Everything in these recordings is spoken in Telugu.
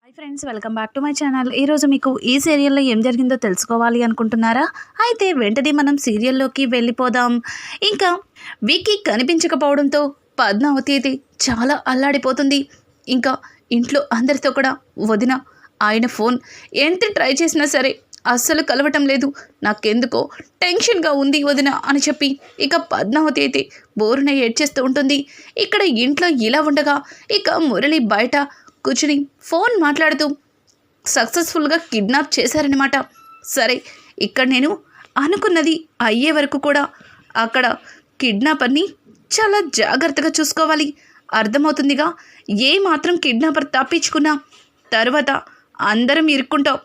Hi friends, welcome back to my channel. ఈరోజు మీకు ఈ సీరియల్లో ఏం జరిగిందో తెలుసుకోవాలి అనుకుంటున్నారా? అయితే వెంటనే మనం సీరియల్లోకి వెళ్ళిపోదాం. ఇంకా విక్కీ కనిపించకపోవడంతో పద్మావతి అయితే చాలా అల్లాడిపోతుంది. ఇంకా ఇంట్లో అందరితో కూడా వదిన ఆయన ఫోన్ ఎంత ట్రై చేసినా సరే అస్సలు కలవటం లేదు, నాకెందుకో టెన్షన్గా ఉంది వదిన అని చెప్పి ఇక పద్మావతి అయితే బోరున ఏడ్చేస్తూ ఉంటుంది. ఇక్కడ ఇంట్లో ఇలా ఉండగా ఇక మురళి బయట కూర్చుని ఫోన్ మాట్లాడుతూ సక్సెస్ఫుల్గా కిడ్నాప్ చేశారనమాట. సరే, ఇక్కడ నేను అనుకున్నది అయ్యే వరకు కూడా అక్కడ కిడ్నాపర్ని చాలా జాగ్రత్తగా చూసుకోవాలి. అర్థమవుతుందిగా, ఏ మాత్రం కిడ్నాపర్ తప్పించుకున్నా తర్వాత అందరం ఇరుక్కుంటాం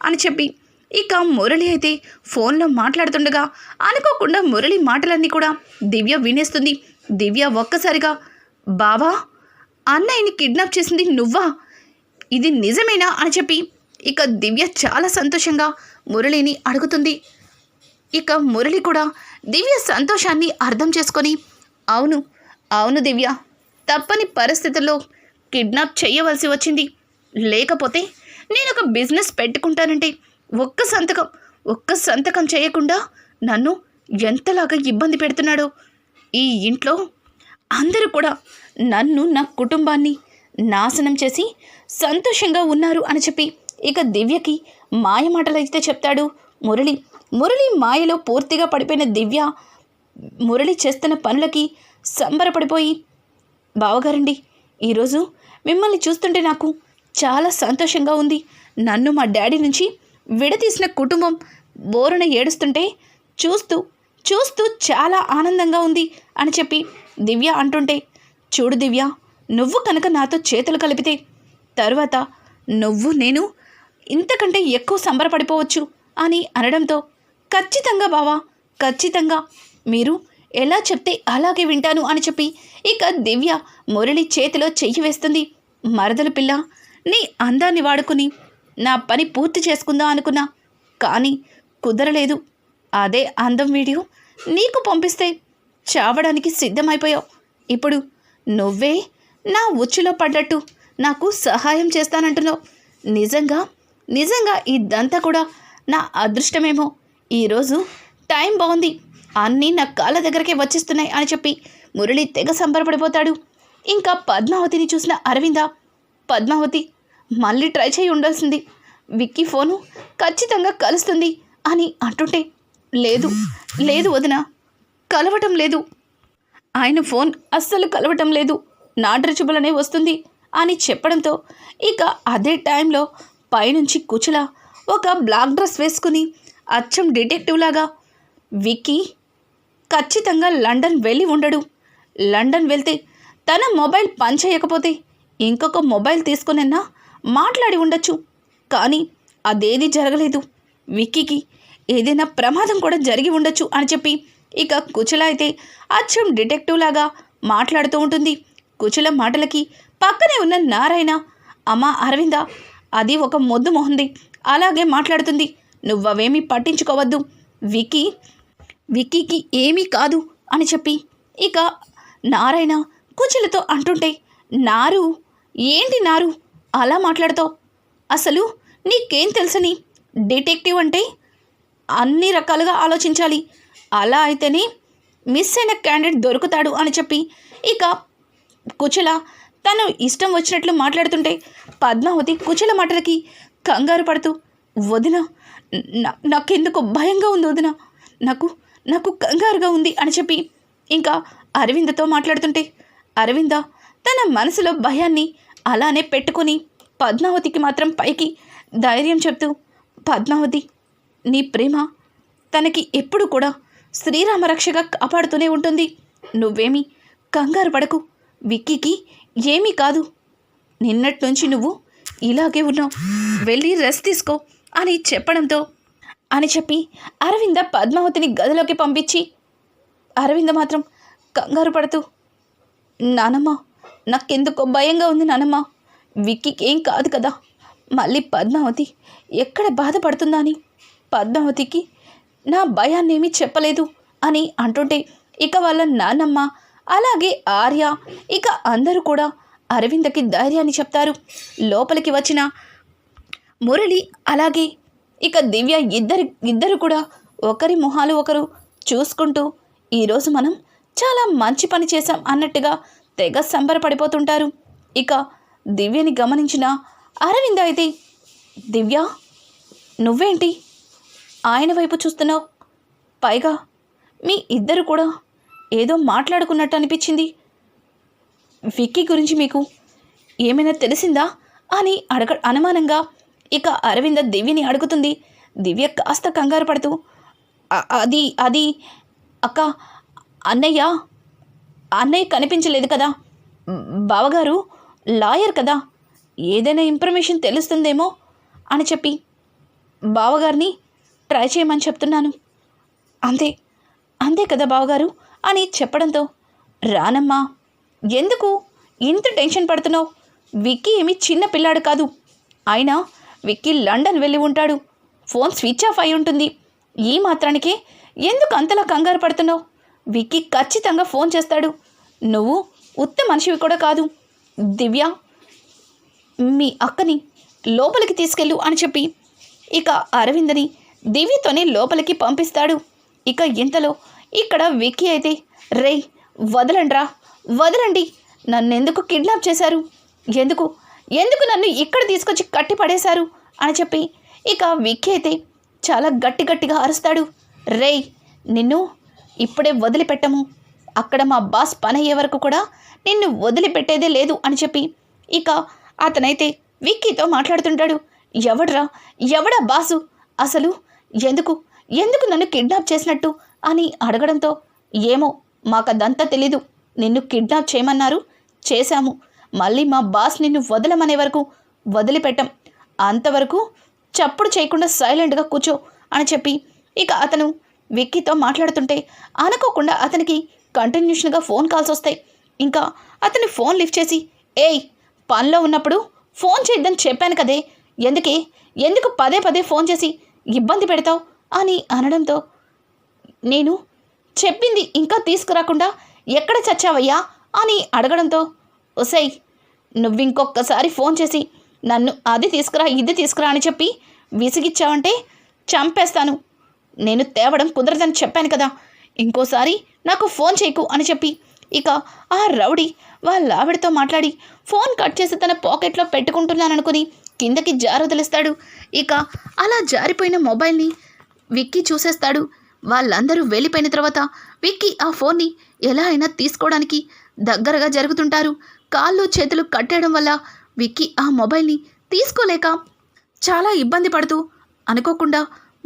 అని చెప్పి ఇక మురళి అయితే ఫోన్లో మాట్లాడుతుండగా అనుకోకుండా మురళి మాటలన్నీ కూడా దివ్య వినేస్తుంది. దివ్య ఒక్కసారిగా, బావా, అన్నయ్యని కిడ్నాప్ చేసింది నువ్వా? ఇది నిజమేనా అని చెప్పి ఇక దివ్య చాలా సంతోషంగా మురళిని అడుగుతుంది. ఇక మురళి కూడా దివ్య సంతోషాన్ని అర్థం చేసుకొని, అవును అవును దివ్య, తప్పని పరిస్థితుల్లో కిడ్నాప్ చేయవలసి వచ్చింది. లేకపోతే నేను ఒక బిజినెస్ పెట్టుకుంటానంటే ఒక్క సంతకం చేయకుండా నన్ను ఎంతలాగా ఇబ్బంది పెడుతున్నాడో. ఈ ఇంట్లో అందరూ కూడా నన్ను, నా కుటుంబాన్ని నాశనం చేసి సంతోషంగా ఉన్నారు అని చెప్పి ఇక దివ్యకి మాయమాటలు అయితే చెప్తాడు మురళి. మురళి మాయలో పూర్తిగా పడిపోయిన దివ్య మురళి చేస్తున్న పనులకి సంబరపడిపోయి, బావగారండి, ఈరోజు మిమ్మల్ని చూస్తుంటే నాకు చాలా సంతోషంగా ఉంది. నన్ను మా డాడీ నుంచి విడతీసిన కుటుంబం బోరున ఏడుస్తుంటే చూస్తూ చూస్తూ చాలా ఆనందంగా ఉంది అని చెప్పి దివ్య అంటుంటే, చూడు దివ్య, నువ్వు కనుక నాతో చేతులు కలిపితే తరువాత నువ్వు నేను ఇంతకంటే ఎక్కువ సంబరపడిపోవచ్చు అని అనడంతో, ఖచ్చితంగా బావా, ఖచ్చితంగా మీరు ఎలా చెప్తే అలాగే వింటాను అని చెప్పి ఇక దివ్య మురళి చేతిలో చెయ్యి వేస్తుంది. మరదలు పిల్ల, నీ అందాన్ని వాడుకుని నా పని పూర్తి చేసుకుందా అనుకున్నా, కానీ కుదరలేదు. అదే అందం వీడియో నీకు పంపిస్తే చావడానికి సిద్ధమైపోయావు. ఇప్పుడు నువ్వే నా ఉచ్చులో పడ్డట్టు నాకు సహాయం చేస్తానంటున్నావు. నిజంగా ఇదంతా కూడా నా అదృష్టమేమో. ఈరోజు టైం బాగుంది, అన్నీ నా కాళ్ళ దగ్గరకే వచ్చేస్తున్నాయి అని చెప్పి మురళి తెగ సంబరపడిపోతాడు. ఇంకా పద్మావతిని చూసిన అరవింద, పద్మావతి మళ్ళీ ట్రై చేయి ఉండాల్సింది, విక్కీ ఫోను ఖచ్చితంగా కలుస్తుంది అని అంటుంటే, లేదు వదిన, కలవటం లేదు, ఆయన ఫోన్ అస్సలు కలవటం లేదు, నాట్ రీచబుల్ అనే వస్తుంది అని చెప్పడంతో ఇక అదే టైంలో పైనుంచి కుచుల ఒక బ్లాక్ డ్రెస్ వేసుకుని అచ్చం డిటెక్టివ్ లాగా, విక్కీ ఖచ్చితంగా లండన్ వెళ్ళి ఉండడు, లండన్ వెళ్తే తన మొబైల్ పనిచేయకపోతే ఇంకొక మొబైల్ తీసుకునన్నా మాట్లాడి ఉండొచ్చు, కానీ అదేది జరగలేదు, విక్కీకి ఏదైనా ప్రమాదం కూడా జరిగి ఉండొచ్చు అని చెప్పి ఇక కుచల అయితే అచ్చం డిటెక్టివ్ లాగా మాట్లాడుతూ ఉంటుంది. కుచల మాటలకి పక్కనే ఉన్న నారాయణ, అమ్మ అరవింద, అది ఒక మొద్దు మొహంది, అలాగే మాట్లాడుతుంది, నువ్వవేమీ పట్టించుకోవద్దు, విక్కీకి ఏమీ కాదు అని చెప్పి ఇక నారాయణ కుచలతో అంటుంటే, నారు, ఏంటి నారు అలా మాట్లాడుతావు? అసలు నీకేం తెలుసని? డిటెక్టివ్ అంటే అన్ని రకాలుగా ఆలోచించాలి, అలా అయితేనే మిస్ అయిన క్యాండిడేట్ దొరుకుతాడు అని చెప్పి ఇక కుచల తను ఇష్టం వచ్చినట్లు మాట్లాడుతుంటే పద్మావతి కుచల మాటలకి కంగారు పడుతూ, వదిన, నాకెందుకు భయంగా ఉంది వదిన, నాకు కంగారుగా ఉంది అని చెప్పి ఇంకా అరవిందతో మాట్లాడుతుంటే, అరవింద తన మనసులో భయాన్ని అలానే పెట్టుకొని పద్మావతికి మాత్రం పైకి ధైర్యం చెప్తూ, పద్మావతి, నీ ప్రేమ తనకి ఎప్పుడు కూడా శ్రీరామరక్షగా కాపాడుతూనే ఉంటుంది, నువ్వేమీ కంగారు పడకు, విక్కీకి ఏమీ కాదు, నిన్నటి నుంచి నువ్వు ఇలాగే ఉన్నావు, వెళ్ళి రెస్ట్ తీసుకో అని చెప్పడంతో అని చెప్పి అరవింద పద్మావతిని గదిలోకి పంపించి, అరవింద మాత్రం కంగారు పడుతూ, నానమ్మ, నాకెందుకో భయంగా ఉంది నానమ్మ, విక్కీకి ఏం కాదు కదా, మళ్ళీ పద్మావతి ఎక్కడ బాధపడుతుందా అని పద్మావతికి నా భయాన్నేమీ చెప్పలేదు అని అంటుంటే ఇక వాళ్ళ నాన్నమ్మ అలాగే ఆర్య ఇక అందరూ కూడా అరవిందకి ధైర్యాన్ని చెప్తారు. లోపలికి వచ్చిన మురళి అలాగే ఇక దివ్య ఇద్దరు కూడా ఒకరి మొహాలు ఒకరు చూసుకుంటూ ఈరోజు మనం చాలా మంచి పని చేశాం అన్నట్టుగా తెగ సంబరపడిపోతుంటారు. ఇక దివ్యని గమనించిన అరవింద్ అయితే, దివ్య నువ్వేంటి ఆయన వైపు చూస్తున్నావు? పైగా మీ ఇద్దరు కూడా ఏదో మాట్లాడుకున్నట్టు అనిపించింది. విక్కీ గురించి మీకు ఏమైనా తెలిసిందా అని అనుమానంగా ఇక అరవింద దివ్యని అడుగుతుంది. దివ్య కాస్త కంగారు పడుతూ, అది అక్క, అన్నయ్య కనిపించలేదు కదా, బావగారు లాయర్ కదా, ఏదైనా ఇన్ఫర్మేషన్ తెలుస్తుందేమో అని చెప్పి బావగారిని ట్రై చేయమని చెప్తున్నాను. అంతే కదా బావగారు అని చెప్పడంతో, రానమ్మా, ఎందుకు ఇంత టెన్షన్ పడుతున్నావు? విక్కీ ఏమి చిన్న పిల్లాడు కాదు. అయినా విక్కీ లండన్ వెళ్ళి ఉంటాడు, ఫోన్ స్విచ్ ఆఫ్ అయి ఉంటుంది. ఈ మాత్రానికే ఎందుకు అంతలా కంగారు పడుతున్నావు? విక్కీ ఖచ్చితంగా ఫోన్ చేస్తాడు. నువ్వు ఉత్త మనిషివి కూడా కాదు. దివ్య, మీ అక్కని లోపలికి తీసుకెళ్ళు అని చెప్పి ఇక అరవిందని దివ్యతోనే లోపలికి పంపిస్తాడు. ఇక ఇంతలో ఇక్కడ విక్కీ అయితే, రేయ్ వదలండి, నన్నెందుకు కిడ్నాప్ చేశారు? ఎందుకు నన్ను ఇక్కడ తీసుకొచ్చి కట్టి పడేశారు అని చెప్పి ఇక విక్కీ అయితే చాలా గట్టిగా అరుస్తాడు. రేయ్, నిన్ను ఇప్పుడే వదిలిపెట్టము, అక్కడ మా బాస్ పని అయ్యే వరకు కూడా నిన్ను వదిలిపెట్టేదే లేదు అని చెప్పి ఇక అతనైతే విక్కీతో మాట్లాడుతుంటాడు. ఎవడా బాసు? అసలు ఎందుకు నన్ను కిడ్నాప్ చేసినట్టు అని అడగడంతో, ఏమో మాకదంతా తెలీదు, నిన్ను కిడ్నాప్ చేయమన్నారు, చేశాము, మళ్ళీ మా బాస్ నిన్ను వదలమనే వరకు వదిలిపెట్టాం, అంతవరకు చప్పుడు చేయకుండా సైలెంట్గా కూర్చో అని చెప్పి ఇక అతను విక్కీతో మాట్లాడుతుంటే అనుకోకుండా అతనికి కంటిన్యూషన్గా ఫోన్ కాల్స్ వస్తాయి. ఇంకా అతని ఫోన్ లిఫ్ట్ చేసి, ఏయ్, పనిలో ఉన్నప్పుడు ఫోన్ చేయొద్దని చెప్పాను కదే, ఎందుకు పదే ఫోన్ చేసి ఇబ్బంది పెడతావు అని అనడంతో, నేను చెప్పింది ఇంకా తీసుకురాకుండా ఎక్కడ చచ్చావయ్యా అని అడగడంతో, ఒసై, నువ్వింకొక్కసారి ఫోన్ చేసి నన్ను అది తీసుకురా ఇది తీసుకురా అని చెప్పి విసిగిచ్చావంటే చంపేస్తాను, నేను తేవడం కుదరదని చెప్పాను కదా, ఇంకోసారి నాకు ఫోన్ చేయకు అని చెప్పి ఇక ఆ రౌడీ వాళ్ళ ఆవిడతో మాట్లాడి ఫోన్ కట్ చేసి తన పాకెట్లో పెట్టుకుంటున్నాననుకుని కిందకి జారొదిలేస్తాడు. ఇక అలా జారిపోయిన మొబైల్ని విక్కీ చూసేస్తాడు. వాళ్ళందరూ వెళ్ళిపోయిన తర్వాత విక్కీ ఆ ఫోన్ని ఎలా అయినా తీసుకోవడానికి దగ్గరగా జరుగుతుంటారు. కాళ్ళు చేతులు కట్టేయడం వల్ల విక్కీ ఆ మొబైల్ని తీసుకోలేక చాలా ఇబ్బంది పడుతూ అనుకోకుండా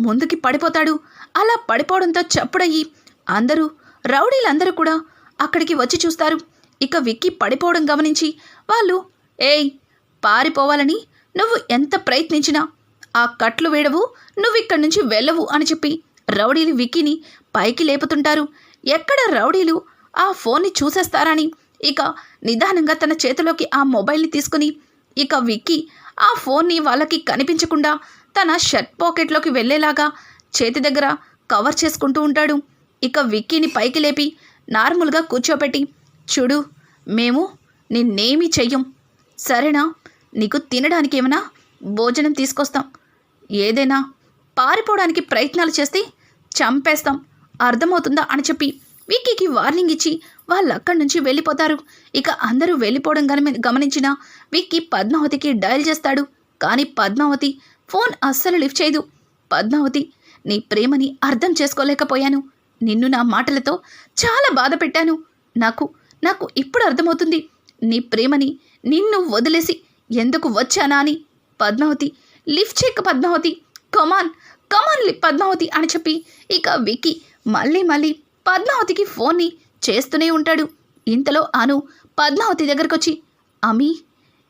ముందుకి పడిపోతాడు. అలా పడిపోవడంతో చప్పుడయ్యి రౌడీలందరూ కూడా అక్కడికి వచ్చి చూస్తారు. ఇక విక్కీ పడిపోవడం గమనించి వాళ్ళు, ఏయ్, పారిపోవాలని నువ్వు ఎంత ప్రయత్నించినా ఆ కట్లు వేడవు, నువ్విక్కడి నుంచి వెళ్ళవు అని చెప్పి రౌడీలు విక్కీని పైకి లేపుతుంటారు. ఎక్కడ రౌడీలు ఆ ఫోన్ని చూసేస్తారని ఇక నిదానంగా తన చేతిలోకి ఆ మొబైల్ని తీసుకుని ఇక విక్కీ ఆ ఫోన్ని వాళ్ళకి కనిపించకుండా తన షర్ట్ పాకెట్లోకి వెళ్ళేలాగా చేతి దగ్గర కవర్ చేసుకుంటూ ఉంటాడు. ఇక విక్కీని పైకి లేపి నార్మల్గా కూర్చోపెట్టి, చూడు, మేము నిన్నేమీ చెయ్యం, సరేనా? నీకు తినడానికి ఏమైనా భోజనం తీసుకొస్తాం, ఏదైనా పారిపోవడానికి ప్రయత్నాలు చేస్తే చంపేస్తాం, అర్థమవుతుందా అని చెప్పి విక్కీకి వార్నింగ్ ఇచ్చి వాళ్ళు అక్కడి నుంచి వెళ్ళిపోతారు. ఇక అందరూ వెళ్ళిపోవడం గమనించిన విక్కీ పద్మావతికి డయల్ చేస్తాడు. కానీ పద్మావతి ఫోన్ అస్సలు లిఫ్ట్ చేయదు. పద్మావతి, నీ ప్రేమని అర్థం చేసుకోలేకపోయాను, నిన్ను నా మాటలతో చాలా బాధ పెట్టాను, నాకు ఇప్పుడు అర్థమవుతుంది నీ ప్రేమని, నిన్ను వదిలేసి ఎందుకు వచ్చానా అని. పద్మావతి, లిఫ్ట్ చేయక పద్మావతి, కమాన్ పద్మావతి అని చెప్పి ఇక విక్కీ మళ్ళీ పద్మావతికి ఫోన్ని చేస్తూనే ఉంటాడు. ఇంతలో అను పద్మావతి దగ్గరకు వచ్చి, అమ్మీ,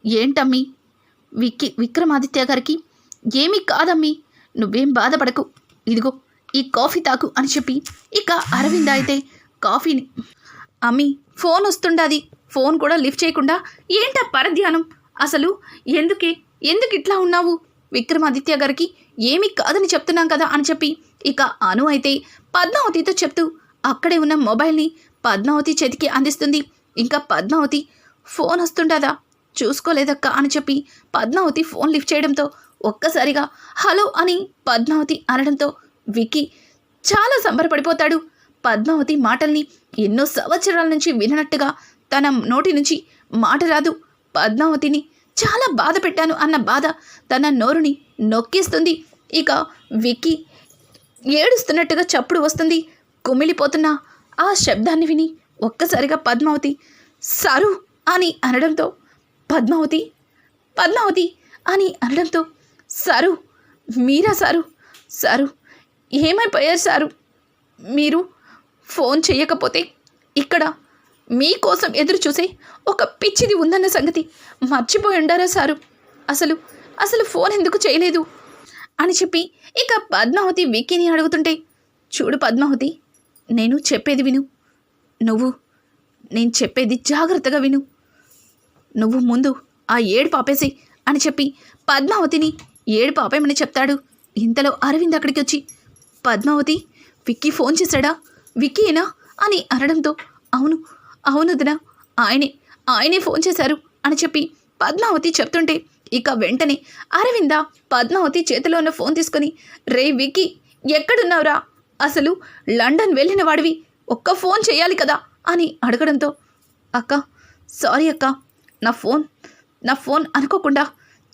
ఏంటమ్మీ, విక్రమాదిత్య గారికి ఏమీ కాదమ్మీ, నువ్వేం బాధపడకు, ఇదిగో ఈ కాఫీ తాకు అని చెప్పి ఇక అరవింద అయితే కాఫీని, అమ్మీ, ఫోన్ వస్తుండాది, ఫోన్ కూడా లిఫ్ట్ చేయకుండా ఏంటా పరధ్యానం, అసలు ఎందుకు ఇట్లా ఉన్నావు? విక్రమాదిత్య గారికి ఏమీ కాదని చెప్తున్నాం కదా అని చెప్పి ఇక అను అయితే పద్మావతితో చెప్తూ అక్కడే ఉన్న మొబైల్ని పద్మావతి చేతికి అందిస్తుంది. ఇంకా పద్మావతి, ఫోన్ వస్తుండదా, చూసుకోలేదక్క అని చెప్పి పద్మావతి ఫోన్ లిఫ్ట్ చేయడంతో, ఒక్కసారిగా హలో అని పద్మావతి అనడంతో విక్కీ చాలా సంబరపడిపోతాడు. పద్మావతి మాటల్ని ఎన్నో సంవత్సరాల నుంచి విననట్టుగా తన నోటి నుంచి మాట రాదు. పద్మావతిని చాలా బాధ పెట్టాను అన్న బాధ తన నోరుని నొక్కేస్తుంది. ఇక విక్కీ ఏడుస్తున్నట్టుగా చప్పుడు వస్తుంది. కుమిలిపోతున్న ఆ శబ్దాన్ని విని ఒక్కసారిగా పద్మావతి సారు అని అనడంతో పద్మావతి పద్మావతి అని అనడంతో సారు మీరా సారు సారు ఏమైపోయారు సారు? మీరు ఫోన్ చేయకపోతే ఇక్కడ మీకోసం ఎదురు చూసే ఒక పిచ్చిది ఉందన్న సంగతి మర్చిపోయి ఉండారా సారు? అసలు ఫోన్ ఎందుకు చేయలేదు అని చెప్పి ఇక పద్మావతి విక్కీని అడుగుతుంటే, చూడు పద్మావతి, నేను చెప్పేది విను. నేను చెప్పేది జాగ్రత్తగా విను. నువ్వు ముందు ఆ ఏడు పాపేసి అని చెప్పి పద్మావతిని ఏడు పాపేమని చెప్తాడు. ఇంతలో అరవింద్ అక్కడికి వచ్చి, పద్మావతి విక్కీ ఫోన్ చేశాడా? విక్కీనా అని అనడంతో అవును వదినా, ఆయనే ఫోన్ చేశారు అని చెప్పి పద్మావతి చెప్తుంటే ఇక వెంటనే అరవింద పద్మావతి చేతిలో ఉన్న ఫోన్ తీసుకొని, రే విక్కీ ఎక్కడున్నావురా? అసలు లండన్ వెళ్ళిన వాడివి, ఒక్క ఫోన్ చేయాలి కదా అని అడగడంతో, అక్క సారీ అక్క, నా ఫోన్ అనుకోకుండా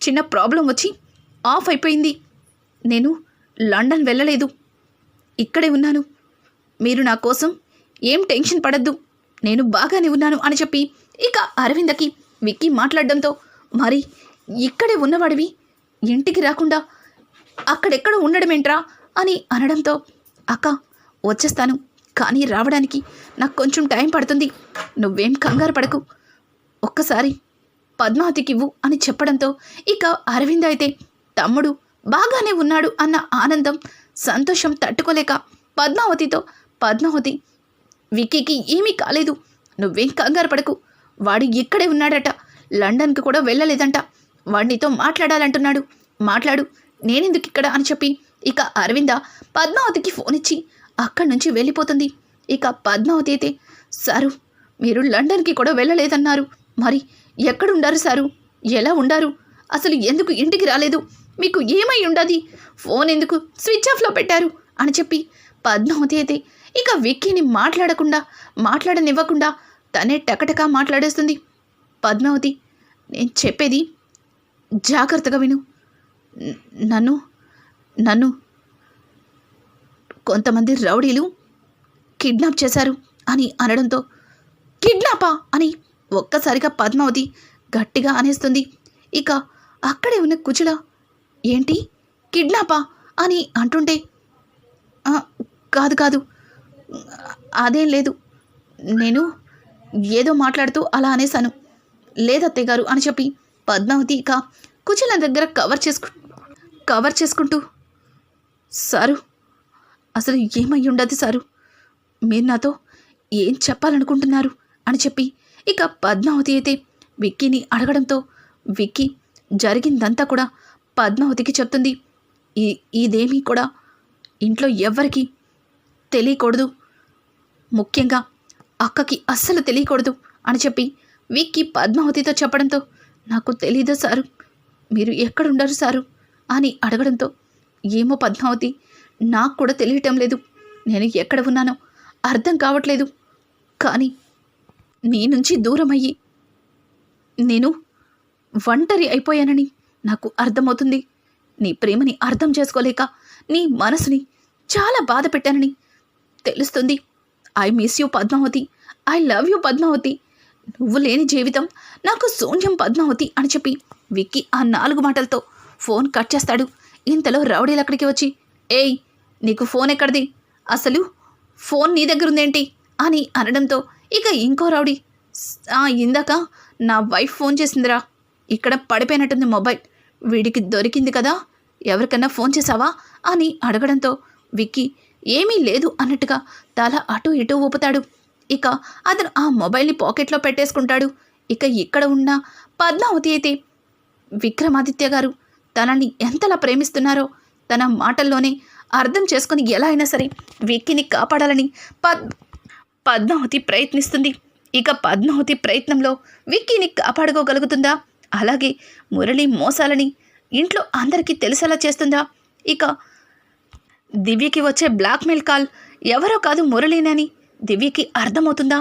చిన్న ప్రాబ్లం వచ్చి ఆఫ్ అయిపోయింది. నేను లండన్ వెళ్ళలేదు, ఇక్కడే ఉన్నాను. మీరు నా కోసం ఏం టెన్షన్ పడద్దు, నేను బాగానే ఉన్నాను అని చెప్పి ఇక అరవిందకి విక్కీ మాట్లాడడంతో, మరి ఇక్కడే ఉన్నవాడివి ఇంటికి రాకుండా అక్కడెక్కడ ఉండడమేంట్రా అని అనడంతో, అక్క వచ్చేస్తాను, కానీ రావడానికి నాకు కొంచెం టైం పడుతుంది, నువ్వేం కంగారు పడకు, ఒక్కసారి పద్మావతికి ఇవ్వు అని చెప్పడంతో ఇక అరవింద్ అయితే తమ్ముడు బాగానే ఉన్నాడు అన్న ఆనందం సంతోషం తట్టుకోలేక పద్మావతి విక్కీకి ఏమీ కాలేదు, నువ్వేం కంగారు పడకు, వాడు ఇక్కడే ఉన్నాడట, లండన్కి కూడా వెళ్ళలేదంట, వాడినితో మాట్లాడాలంటున్నాడు, మాట్లాడు, నేనెందుకు ఇక్కడ అని చెప్పి ఇక అరవింద పద్మావతికి ఫోన్ ఇచ్చి అక్కడి నుంచి వెళ్ళిపోతుంది. ఇక పద్మావతి అయితే, సారు మీరు లండన్కి కూడా వెళ్ళలేదన్నారు, మరి ఎక్కడుండారు సారు? ఎలా ఉండారు? అసలు ఎందుకు ఇంటికి రాలేదు? మీకు ఏమై ఉండదు? ఫోన్ ఎందుకు స్విచ్ ఆఫ్లో పెట్టారు అని చెప్పి పద్మావతి అయితే ఇక విక్కీని మాట్లాడనివ్వకుండా తనే టకటకా మాట్లాడేస్తుంది. పద్మావతి, నేను చెప్పేది జాగ్రత్తగా విను. నన్ను కొంతమంది రౌడీలు కిడ్నాప్ చేశారు అని అనడంతో, కిడ్నాపా అని ఒక్కసారిగా పద్మావతి గట్టిగా అనేస్తుంది. ఇక అక్కడే ఉన్న కుచుల, ఏంటి కిడ్నాపా అని అంటుంటే, కాదు అదేం లేదు, నేను ఏదో మాట్లాడుతూ అలా అనేశాను, లేదత్తయ్య గారు అని చెప్పి పద్మావతి ఇక కుచుల దగ్గర కవర్ చేసుకుంటూ, సారు అసలు ఏమై ఉండదు సారు, మీరు నాతో ఏం చెప్పాలనుకుంటున్నారు అని చెప్పి ఇక పద్మావతి అయితే విక్కీని అడగడంతో విక్కీ జరిగిందంతా కూడా పద్మావతికి చెప్తుంది. ఇదేమీ కూడా ఇంట్లో ఎవ్వరికీ తెలియకూడదు, ముఖ్యంగా అక్కకి అస్సలు తెలియకూడదు అని చెప్పి విక్కీ పద్మావతితో చెప్పడంతో, నాకు తెలీదు సారు, మీరు ఎక్కడుండరు సారు అని అడగడంతో, ఏమో పద్మావతి, నాకు కూడా తెలియటం లేదు, నేను ఎక్కడ ఉన్నానో అర్థం కావట్లేదు, కానీ నీ నుంచి దూరం అయ్యి నేను ఒంటరి అయిపోయానని నాకు అర్థమవుతుంది. నీ ప్రేమని అర్థం చేసుకోలేక నీ మనసుని చాలా బాధ పెట్టానని తెలుస్తుంది. I miss you Padmavati, I love you Padmavati, నువ్వు లేని జీవితం నాకు శూన్యం పద్మావతి అని చెప్పి విక్కీ ఆ 4 మాటలతో ఫోన్ కట్ చేస్తాడు. ఇంతలో రౌడీలు అక్కడికి వచ్చి, ఏయ్ నీకు ఫోన్ ఎక్కడిది? అసలు ఫోన్ నీ దగ్గర ఉందేంటి అని అనడంతో ఇక ఇంకో రౌడీ, ఇందాక నా వైఫ్ ఫోన్ చేసిందిరా, ఇక్కడ పడిపోయినట్టుంది మొబైల్, వీడికి దొరికింది కదా, ఎవరికన్నా ఫోన్ చేసావా అని అడగడంతో విక్కీ ఏమీ లేదు అన్నట్టుగా తల అటు ఇటు ఊపుతాడు. ఇక అతను ఆ మొబైల్ని పాకెట్లో పెట్టేసుకుంటాడు. ఇక ఇక్కడ ఉన్న పద్మావతి అయితే విక్రమాదిత్య గారు తనని ఎంతలా ప్రేమిస్తున్నారో తన మాటల్లోనే అర్థం చేసుకుని ఎలా అయినా సరే విక్కీని కాపాడాలని పద్మావతి ప్రయత్నిస్తుంది. ఇక పద్మావతి ప్రయత్నంలో విక్కీని కాపాడుకోగలుగుతుందా, అలాగే మురళి మోసాలని ఇంట్లో అందరికీ తెలిసేలా చేస్తుందా? ఇక దివ్యకి వచ్చే బ్లాక్మెయిల్ కాల్ ఎవరో కాదు మురళీనని దివ్యకి అర్థమవుతుందా?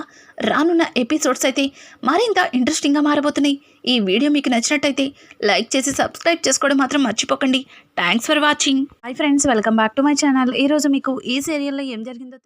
రానున్న ఎపిసోడ్స్ అయితే మరింత ఇంట్రెస్టింగ్గా మారబోతున్నాయి. ఈ వీడియో మీకు నచ్చినట్టయితే లైక్ చేసి సబ్స్క్రైబ్ చేసుకోవడం మాత్రం మర్చిపోకండి. Thanks for watching. Hi friends, welcome back to my channel. ఈరోజు మీకు ఈ సీరియల్లో ఏం జరిగిందో